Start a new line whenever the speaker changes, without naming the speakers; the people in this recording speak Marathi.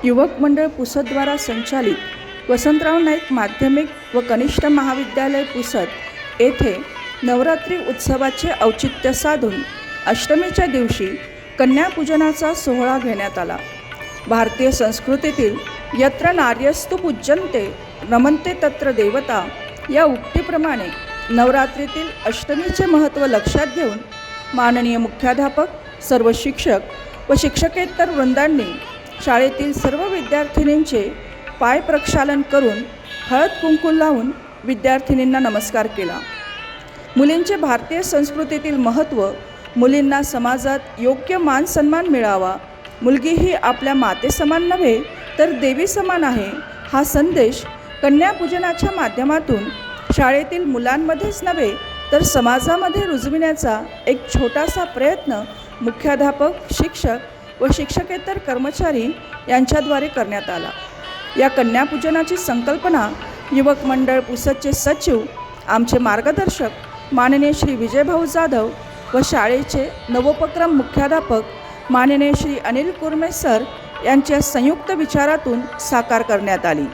युवक मंडळ पुसदद्वारा संचालित वसंतराव नाईक माध्यमिक व कनिष्ठ महाविद्यालय पुसद येथे नवरात्री उत्सवाचे औचित्य साधून अष्टमीच्या दिवशी कन्यापूजनाचा सोहळा घेण्यात आला। भारतीय संस्कृतीतील यत्र नार्यस्तु पूज्यन्ते रमन्ते तत्र देवता या उक्तीप्रमाणे नवरात्रीतील अष्टमीचे महत्त्व लक्षात घेऊन माननीय मुख्याध्यापक, सर्व शिक्षक व शिक्षकेतर वृंदांनी शाळेतील सर्व विद्यार्थिनींचे पाय प्रक्षालन करून हळद कुंकू लावून विद्यार्थिनींना नमस्कार केला। मुलींचे भारतीय संस्कृतीतील महत्त्व, मुलींना समाजात योग्य मान सन्मान मिळावा, मुलगी ही आपल्या मातेसमान नव्हे तर देवी समान आहे, हा संदेश कन्यापूजनाच्या माध्यमातून शाळेतील मुलांमध्येच नव्हे तर समाजामध्ये रुजविण्याचा एक छोटासा प्रयत्न मुख्याध्यापक, शिक्षक व शिक्षकेतर कर्मचारी यांच्याद्वारे करण्यात आला। या कन्यापूजनाची संकल्पना युवक मंडळ पुसदचे सचिव, आमचे मार्गदर्शक माननीय श्री विजयभाऊ जाधव व शाळेचे नवोपक्रम मुख्याध्यापक माननीय श्री अनिल कुर्मे सर यांच्या संयुक्त विचारातून साकार करण्यात आली।